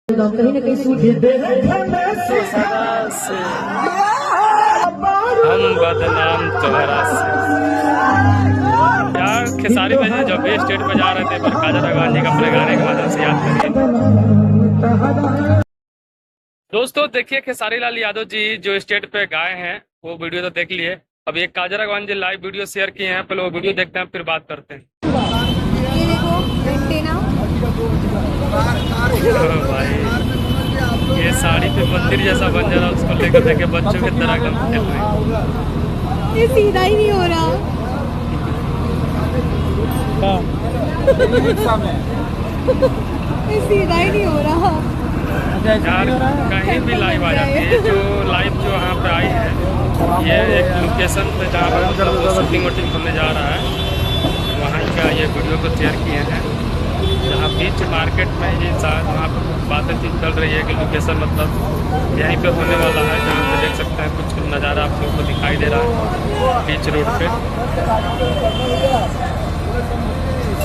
कहीं ना कहीं सूट हम बदनाम तुम्हारा से। यार खेसारी भाई जब भी स्टेट पे जा रहे थे पर काजल अगवान जी का अपने गाने के माध्यम से याद करिए। दोस्तों देखिए खेसारी लाल यादव जी जो स्टेट पे गाए हैं वो वीडियो तो देख लिए। अब एक काजल अगवान जी लाइव वीडियो शेयर किए हैं, पहले वो वीडियो देखते हैं फिर बात करते हैं। ये देखो एंटेना। भाई ये साड़ी पे मंदिर जैसा बन जा रहा है, उसको लेकर देखे बच्चों की तरह गम खेल रहे हैं। ये सीधा ही नहीं हो रहा। ये सीधा ही नहीं हो रहा यार कहीं भी लाइव आ जाती है। जो लाइव जो यहाँ पे आई है ये एक लोकेशन पे जहाँ पर शूटिंग वूटिंग होने जा रहा है वहाँ का ये वीडियो को शेयर किए हैं। जहाँ बीच मार्केट में ये वहाँ पर बातचीत चल रही है कि लोकेशन मतलब यहीं पे होने वाला है, जहाँ पे देख सकते हैं कुछ नज़ारा आप लोगों को दिखाई दे रहा है बीच रोड पे।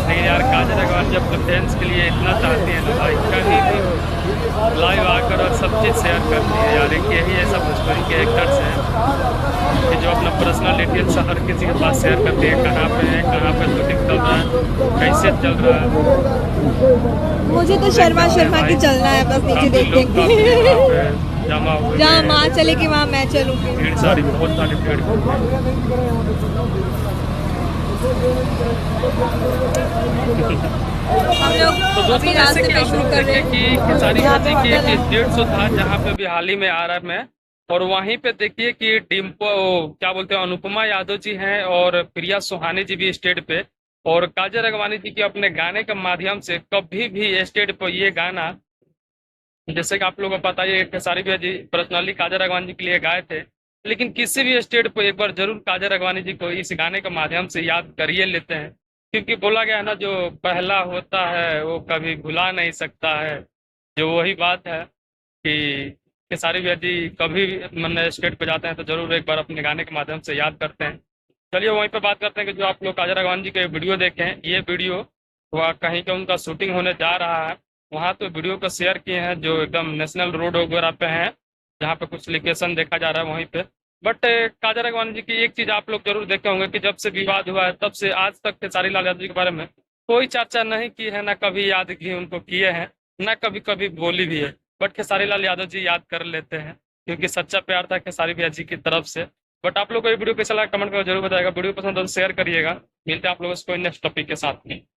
लेकिन यार काजल अगवान जब फैंस के लिए इतना चाहती है तो भाई कहीं भी लाइव आकर और सब चीज़ शेयर करती है यार। एक यही ऐसा भोजपुरी के एक्टर्स हैं कि जो अपना पर्सनल डिटेल्स हर किसी के पास शेयर करती है, कहाँ पे है, कहाँ पे शूटिंग चल रहा है, कैसे चल रहा है। मुझे तो शर्मा की चलना है बस नीचे देख देख के। जमा हुए जहाँ माँ चलेगी वहाँ मैं चलूँगी। भीड़ सारी बहुत सारी भीड़ हम लोग तो दोस्तों जैसे कि आप लोग देखें कि खेसारी लाल जी की एक 150 था जहाँ पे भी हाल ही में आ रहा है मैं, और वहीं पे देखिए कि क्या बोलते हैं अनुपमा यादव जी हैं और प्रिया सुहानी जी भी स्टेज पे, और काजल अगवानी जी के अपने गाने के माध्यम से कभी भी स्टेज पर ये गाना, जैसे कि आप लोगों को पता है खेसारी भैया जी पर्सनली काजल अगवानी जी के लिए गाए थे, लेकिन किसी भी स्टेज पर एक बार जरूर काजल अगवानी जी को इस गाने के माध्यम से याद करिए लेते हैं। क्योंकि बोला गया है ना जो पहला होता है वो कभी भुला नहीं सकता है। जो वही बात है कि खेसारी भैया जी कभी मन स्टेज पे जाते हैं तो जरूर एक बार अपने गाने के माध्यम से याद करते हैं। चलिए वहीं पे बात करते हैं कि जो आप लोग काजल अगवानी जी के वीडियो देखें, ये वीडियो वह कहीं का उनका शूटिंग होने जा रहा है वहाँ तो वीडियो को शेयर किए हैं जो एकदम नेशनल रोड वगैरह पे हैं जहाँ पे कुछ लोकेशन देखा जा रहा है वहीं पे। बट काजल अगवानी जी की एक चीज आप लोग जरूर देखे होंगे कि जब से विवाद हुआ है तब से आज तक खेसारी लाल यादव जी के बारे में कोई चर्चा नहीं की है, ना कभी याद की उनको किए हैं, ना कभी कभी बोली भी है। बट खेसारी लाल यादव जी याद कर लेते हैं क्योंकि सच्चा प्यार था खेसारी भैया जी की तरफ से। बट आप लोग को ये वीडियो कैसा लगा कमेंट में जरूर बताएगा। वीडियो पसंद हो तो शेयर करिएगा। मिलते हैं आप लोगों को नेक्स्ट टॉपिक के साथ में।